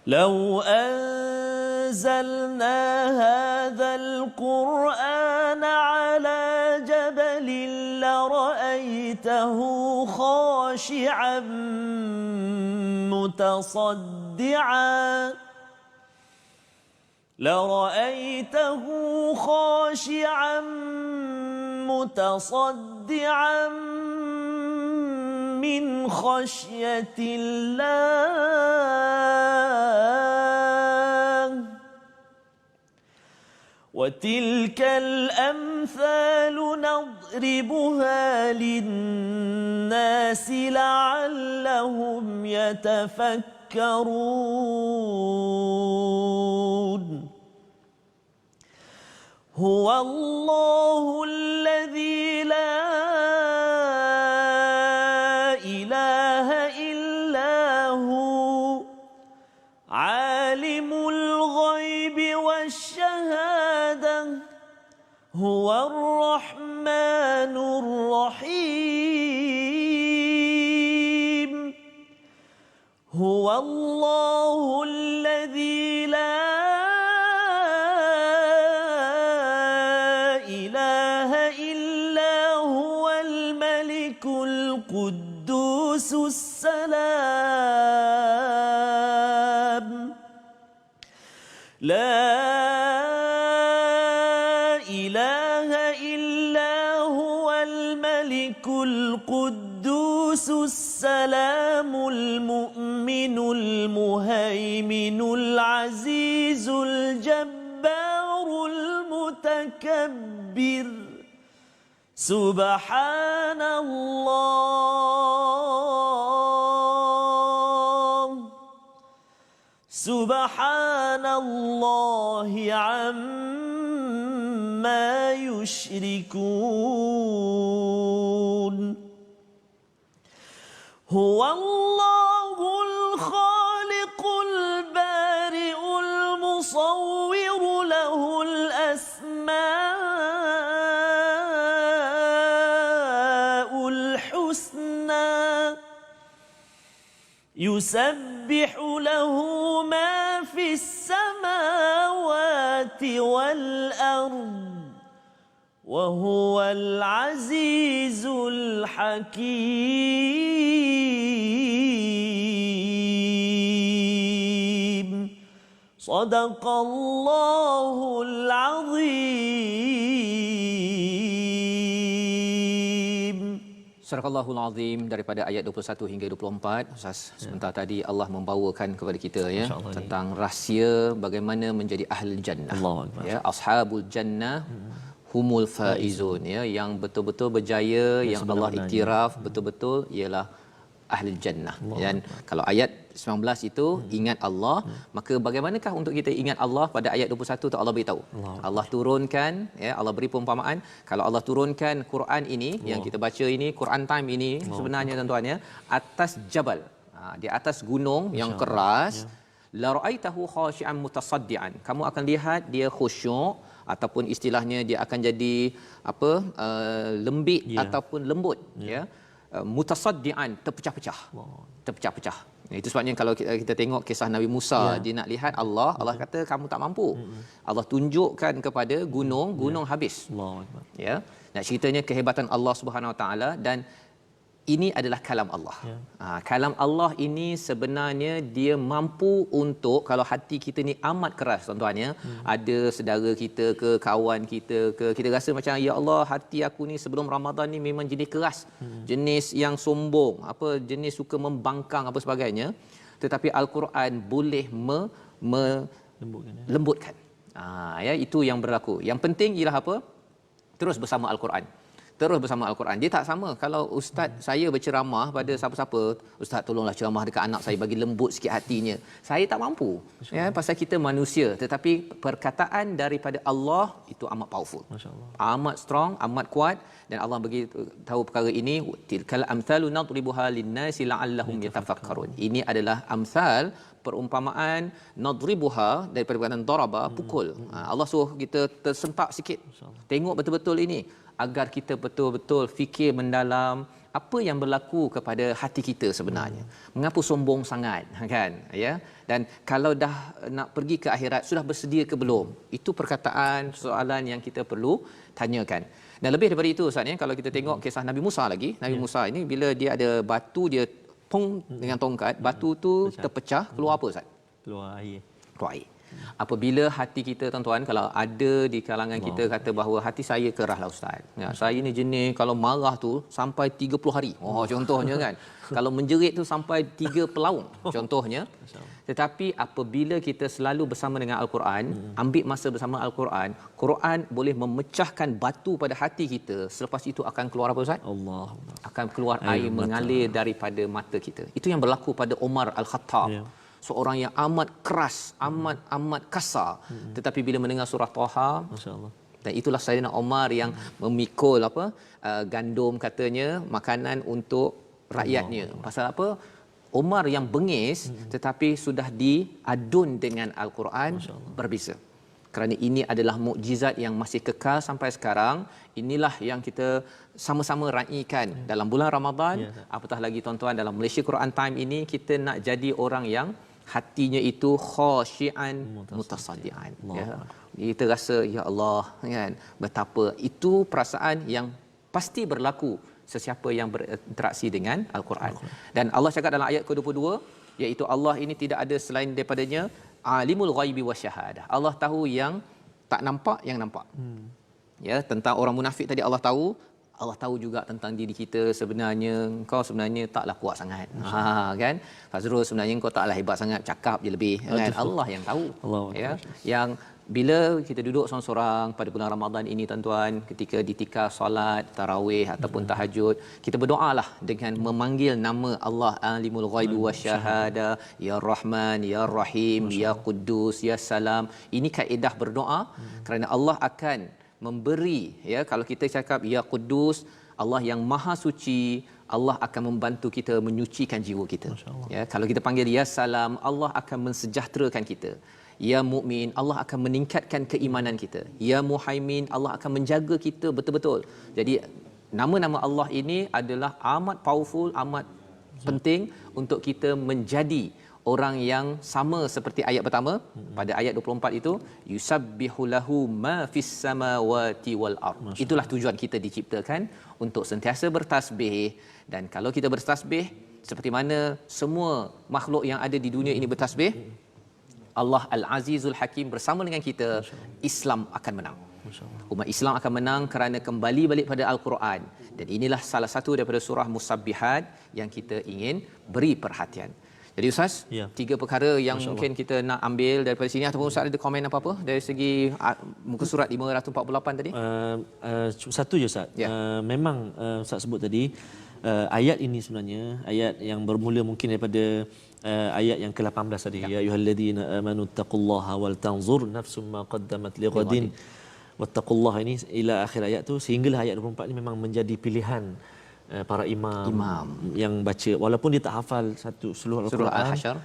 Law anzalna hadzal qur'ana 'ala jabalin la ra'aytahu khashi'an mutasaddi'an لرأيته خاشعا متصدعا من خشية الله وتلك الأمثال نضربها للناس لعلهم يتفكرون هو الله الذي لا إله إلا هو عالم الغيب والشهادة هو الرحمن الرحيم هو الله الذي لا القدوس السلام لا إله إلا هو الملك القدوس السلام المؤمن المهيمن العزيز الجبار المتكبر سبحان الله Subhanallahi amma yushrikun. Huwallahul khaliqul bari'ul musawwir lahul asma'ul husna. يسبح له ما في السماوات والأرض وهو العزيز الحكيم صدق الله العظيم. Surah Al-Allahul Azim daripada ayat 21 hingga 24. Ustaz, sebentar tadi Allah membawakan kepada kita ya tentang rahsia bagaimana menjadi ahli jannah. Ya, ashabul jannah humul faizun ya, yang betul-betul berjaya, yang Allah iktiraf betul-betul ialah ahli jannah. Dan kalau ayat 19 itu ingat Allah, maka bagaimanakah untuk kita ingat Allah? Pada ayat 21 tu Allah beritahu. Allah turunkan ya, Allah beri perumpamaan kalau Allah turunkan Quran ini yang kita baca ini, Quran time ini sebenarnya tuan-tuan ya, atas jabal, di atas gunung yang keras, la ra'aitahu khashi'an mutasaddian. Kamu akan lihat dia khusyuk ataupun istilahnya dia akan jadi apa, lembik ataupun lembut ya. Mutasaddian, terpecah-pecah. Itu sebabnya kalau kita tengok kisah Nabi Musa, dia nak lihat Allah, Allah kata kamu tak mampu. Allah tunjukkan kepada gunung habis. Ya. Nak ceritanya kehebatan Allah Subhanahu Wa Taala, dan ini adalah kalam Allah. Kalam Allah ini sebenarnya dia mampu untuk, kalau hati kita ni amat keras tuan-tuan ya, ada saudara kita ke kawan kita ke, kita rasa macam ya Allah, hati aku ni sebelum Ramadan ni memang jenis keras, jenis yang sombong, apa jenis suka membangkang apa sebagainya, tetapi Al-Quran boleh lembutkan. Ya, itu yang berlaku. Yang penting ialah apa? Terus bersama Al-Quran. Dia tak sama kalau ustaz saya berceramah pada siapa-siapa, ustaz tolonglah ceramah dekat anak saya bagi lembut sikit hatinya. Saya tak mampu. Ya, pasal kita manusia, tetapi perkataan daripada Allah itu amat powerful. Amat strong, amat kuat, dan Allah bagi tahu perkara ini, tilkal amsalu nadribuha lin-nasi la'allahum yatafakkarun. Ini adalah amsal, perumpamaan, nadribuha daripada perkataan daraba, pukul. Allah suruh kita tersentak sikit. Tengok betul-betul ini agar kita betul-betul fikir mendalam apa yang berlaku kepada hati kita sebenarnya. Mengapa sombong sangat, kan? Ya. Dan kalau dah nak pergi ke akhirat, sudah bersedia ke belum? Itu perkataan, soalan yang kita perlu tanyakan. Dan lebih daripada itu Ustaz ya, kalau kita tengok kisah Nabi Musa lagi, Nabi Musa ini bila dia ada batu, dia pong dengan tongkat, batu tu terpecah, keluar apa Ustaz? Keluar air. Apabila hati kita tuan-tuan, kalau ada di kalangan kita kata bahawa hati saya kerahlah ustaz, ya, saya ni jenis kalau marah tu sampai 30 hari, contohnya kan, kalau menjerit tu sampai 3 pelaung contohnya. Tetapi apabila kita selalu bersama dengan Al-Quran, ambil masa bersama Al-Quran, Quran boleh memecahkan batu pada hati kita. Selepas itu akan keluar apa Ustaz? Allah. Akan keluar air mengalir daripada mata kita. Itu yang berlaku pada Umar Al-Khattab. Seorang yang amat keras, amat kasar, tetapi bila mendengar surah Taha, masya-Allah. Dan itulah Sayyidina Umar yang memikul gandum katanya, makanan untuk rakyatnya. Pasal apa? Umar yang bengis tetapi sudah diadun dengan Al-Quran, berbeza. Kerana ini adalah mukjizat yang masih kekal sampai sekarang. Inilah yang kita sama-sama raikan dalam bulan Ramadan. Apatah lagi tuan-tuan, dalam Malaysia Quran Time ini kita nak jadi orang yang hatinya itu khasyian mutasaddian. Ya. Kita rasa ya Allah, kan, betapa itu perasaan yang pasti berlaku sesiapa yang berinteraksi dengan Al-Quran. Dan Allah cakap dalam ayat ke-22, iaitu Allah ini tidak ada selain daripadanya, alimul ghaibi wasyahadah. Allah tahu yang tak nampak, yang nampak. Ya, tentang orang munafik tadi Allah tahu. Allah tahu juga tentang diri kita, sebenarnya engkau sebenarnya taklah kuat sangat. Kan? Fazrul, sebenarnya engkau taklah hebat sangat, cakap je lebih, kan? Allah yang tahu. Allah. Ya. Yang bila kita duduk seorang-seorang pada bulan Ramadan ini tuan-tuan, ketika ditikar solat tarawih ataupun tahajud, kita berdoalah dengan memanggil nama Allah Alimul Ghaibi Wasyahada, Ya Rahman, Ya Rahim, Ya Quddus, Ya Salam. Ini kaedah berdoa kerana Allah akan memberi, ya, kalau kita cakap Ya Quddus, Allah yang Maha Suci, Allah akan membantu kita menyucikan jiwa kita. Ya, kalau kita panggil Ya Salam, Allah akan mensejahterakan kita. Ya Mukmin, Allah akan meningkatkan keimanan kita. Ya Muhaimin, Allah akan menjaga kita betul-betul. Jadi nama-nama Allah ini adalah amat powerful, amat penting untuk kita menjadi orang yang sama seperti ayat pertama. Pada ayat 24 itu, yusabbihu lahu ma fis samawati wal ard. Itulah tujuan kita diciptakan, untuk sentiasa bertasbih. Dan kalau kita bertasbih, seperti mana semua makhluk yang ada di dunia ini bertasbih, Allah Al-Azizul Hakim bersama dengan kita, Islam akan menang. Umat Islam akan menang kerana kembali balik pada Al-Quran. Dan inilah salah satu daripada surah Musabbihat yang kita ingin beri perhatian. Jadi Ustaz, tiga perkara yang mungkin kita nak ambil daripada sini, ataupun Ustaz ada komen apa-apa dari segi muka surat 548 tadi? Satu je Ustaz. Memang Ustaz sebut tadi, ayat ini sebenarnya ayat yang bermula mungkin daripada ayat yang ke-18 tadi, ya ayyuhalladzina amanu taqullaha wal tanzur nafsum ma qaddamat lighadin wattaqullaha, ini ila akhir ayat tu, sehinggalah ayat 24 ni memang menjadi pilihan para imam yang baca, walaupun dia tak hafal satu seluruh Al-Quran, surah Al-Hasyr,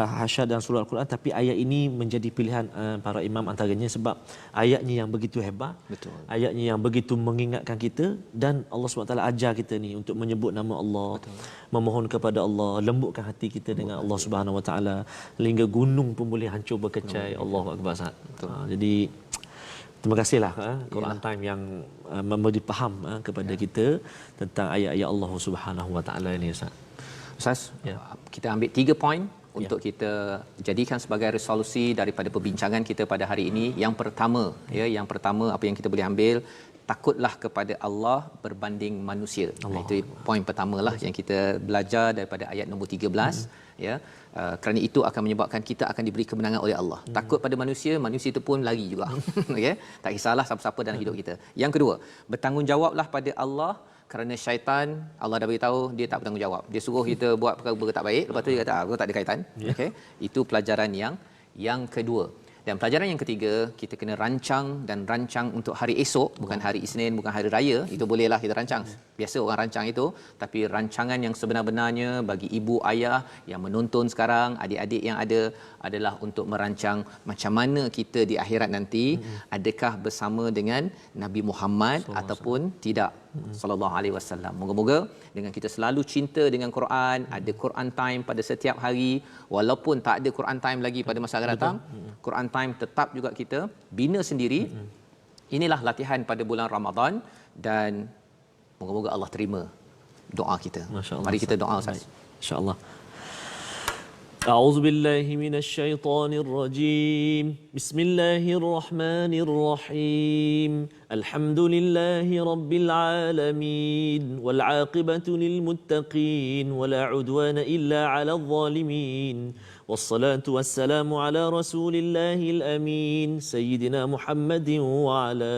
Al-Hasyr dan surah Al-Quran, tapi ayat ini menjadi pilihan para imam antaranya sebab ayatnya yang begitu hebat. Betul. Ayatnya yang begitu mengingatkan kita, dan Allah SWT ajar kita ni untuk menyebut nama Allah. Betul. Memohon kepada Allah, lembutkan hati kita dengan Allah Subhanahu Wa Taala, sehingga gunung pun boleh hancur berkecai. Allahu Akbar. Jadi terima kasihlah Quran Time yang memberi faham kepada kita tentang ayat-ayat Allah Subhanahu Wa Taala ini, Ustaz. Ustaz, kita ambil 3 poin untuk kita jadikan sebagai resolusi daripada perbincangan kita pada hari ini. Yang pertama apa yang kita boleh ambil, takutlah kepada Allah berbanding manusia. Itu poin pertamalah yang kita belajar daripada ayat nombor 13, ya. Kerana itu akan menyebabkan kita akan diberi kemenangan oleh Allah. Takut pada manusia, manusia itu pun lari juga. Okey, tak kisahlah siapa-siapa dalam hidup kita. Yang kedua, bertanggungjawablah pada Allah, kerana syaitan, Allah dah beritahu dia tak bertanggungjawab. Dia suruh kita buat perkara tak baik, lepas tu dia kata aku tak ada kaitan. Okey, itu pelajaran yang kedua. Dan pelajaran yang ketiga, kita kena rancang untuk hari esok, bukan hari Isnin, bukan hari raya. Itu bolehlah kita rancang. Biasa orang rancang itu, tapi rancangan yang sebenar-benarnya bagi ibu ayah yang menonton sekarang, adik-adik yang ada, adalah untuk merancang macam mana kita di akhirat nanti, adakah bersama dengan Nabi Muhammad ataupun tidak, sallallahu alaihi wasallam. Moga-moga dengan kita selalu cinta dengan Quran, ada Quran Time pada setiap hari, walaupun tak ada Quran Time lagi pada masa akan datang, Quran Time tetap juga kita bina sendiri. Inilah latihan pada bulan Ramadan, dan moga-moga Allah terima doa kita. Mari kita doa, Ustaz. Insya-Allah. A'udzu billahi minasy syaithanir rajim. Bismillahirrahmanirrahim. Alhamdulillahi rabbil alamin wal 'aqibatu lil muttaqin wala 'udwana illa 'alal zalimin. والصلاة والسلام على رسول الله الأمين سيدنا محمد وعلى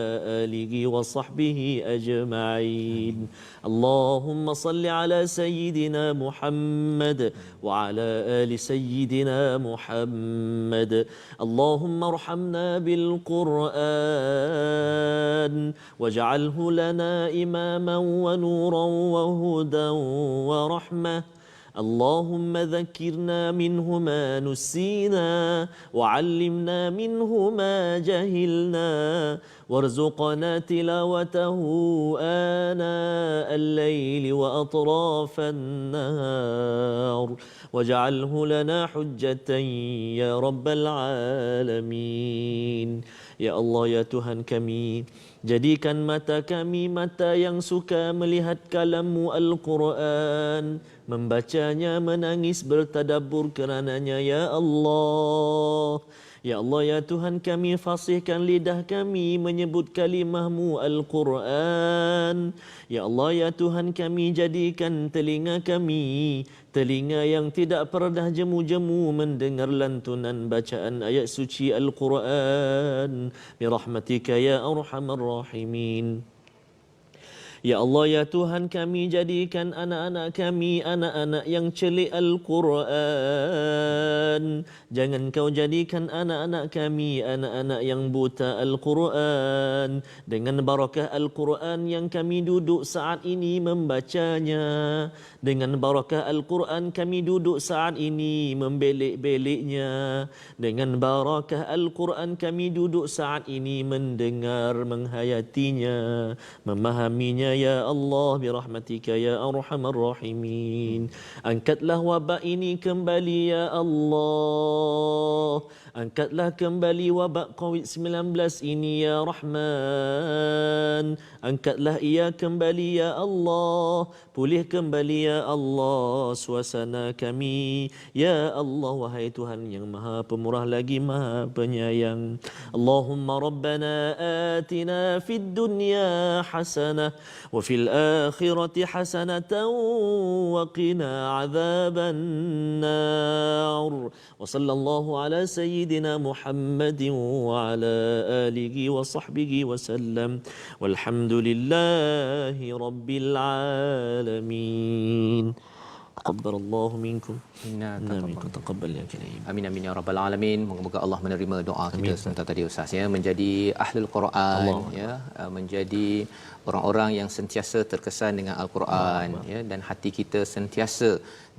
آله وصحبه أجمعين. اللهم صل على سيدنا محمد وعلى آل سيدنا محمد. اللهم ارحمنا بالقرآن واجعله لنا إماما ونورا وهدى ورحمة. اللهم ذكرنا منه ما نسينا وعلمنا منه ما جهلنا وارزقنا تلاوته آناء الليل وأطراف النهار واجعله لنا حجة يا رب العالمين. Ya Allah, ya Tuhan kami, jadikan mata kami mata yang suka melihat kalam-Mu Al-Quran, membacanya, menangis, bertadabbur kerananya, ya Allah. Ya Allah ya Tuhan kami, fasihkan lidah kami menyebut kalimah-Mu Al-Quran. Ya Allah ya Tuhan kami, jadikan telinga kami telinga yang tidak pernah jemu-jemu mendengar lantunan bacaan ayat suci Al-Quran. Birahmatika ya arhamar rahimin. Ya Allah ya Tuhan kami, jadikan anak-anak kami anak-anak yang celik Al-Quran. Jangan kau jadikan anak-anak kami anak-anak yang buta Al-Quran. Dengan barakah Al-Quran yang kami duduk saat ini membacanya, dengan barakah Al-Quran kami duduk saat ini membelik-beliknya, dengan barakah Al-Quran kami duduk saat ini mendengar, menghayatinya, memahaminya. Ya Allah, birahmatika ya arhamar rahimin. Angkatlah wabak ini kembali ya Allah. Angkatlah kembali wabak COVID-19 ini ya Rahman. Angkatlah ia kembali ya Allah. Pulih kembali ya Allah suasana kami. Ya Allah, wahai Tuhan yang Maha Pemurah lagi Maha Penyayang. Allahumma Rabbana atina fid dunya hasanah wa fil akhirati hasanatan wa qina adzaban nar. Wa sallallahu ala sayyidina Muhammadin wa ala alihi wa sahbihi wa sallam. Walhamdulillahi rabbil alamin. Taqabbalallahu minkum. Inna minkum taqabbal ya karim. Amin amin ya rabbal alamin. Moga-moga Allah menerima doa kita sebentar tadi Ustaz ya, menjadi ahlul Quran ya, menjadi orang-orang yang sentiasa terkesan dengan Al-Quran ya, dan hati kita sentiasa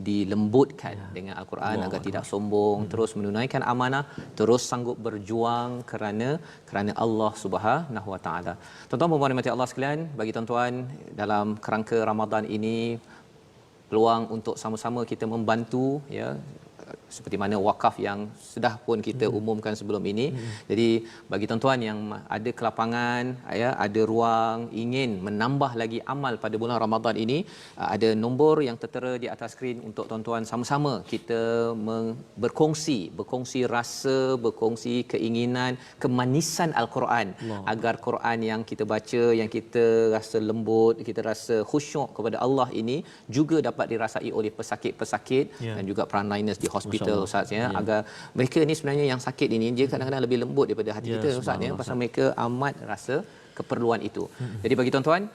dilembutkan dengan Al-Quran agar tidak sombong, terus menunaikan amanah, terus sanggup berjuang kerana Allah Subhanahu Wa Taala. Tuan-tuan dan puan-puan Allah sekalian, bagi tuan-tuan dalam kerangka Ramadan ini peluang untuk sama-sama kita membantu ya, seperti mana wakaf yang sudah pun kita umumkan sebelum ini. Jadi bagi tuan-tuan yang ada kelapangan ya, ada ruang ingin menambah lagi amal pada bulan Ramadan ini, ada nombor yang tertera di atas skrin untuk tuan-tuan sama-sama kita berkongsi rasa, berkongsi keinginan kemanisan Al-Quran, agar Quran yang kita baca, yang kita rasa lembut, kita rasa khusyuk kepada Allah ini juga dapat dirasai oleh pesakit-pesakit dan juga frontliners di hospital Ustaz ya, agar mereka ni sebenarnya yang sakit ini dia kadang-kadang lebih lembut daripada hati kita Ustaz ya, pasal mereka amat rasa keperluan itu. Jadi bagi tuan-tuan,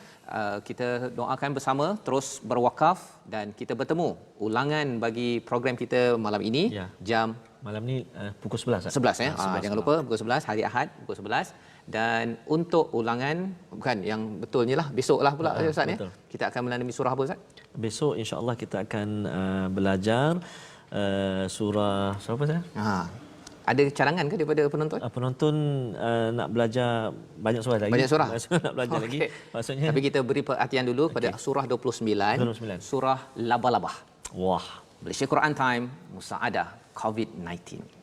kita doakan bersama terus berwakaf, dan kita bertemu ulangan bagi program kita malam ini jam malam ni pukul 11 ya. Jangan lupa pukul 11 hari Ahad pukul 11. Dan untuk ulangan bukan yang betulnya lah besoklah pula Ustaz ya. Kita akan menandami surah apa Ustaz? Besok insya-Allah kita akan belajar surah apa saya? Ada cadangan ke daripada penonton? Penonton nak belajar banyak surah lagi. Banyak surah nak belajar lagi. Maksudnya. Tapi kita beri perhatian dulu pada surah 29, surah Laba-Labah. Wah. Malaysia Quran Time, Musaadah COVID-19.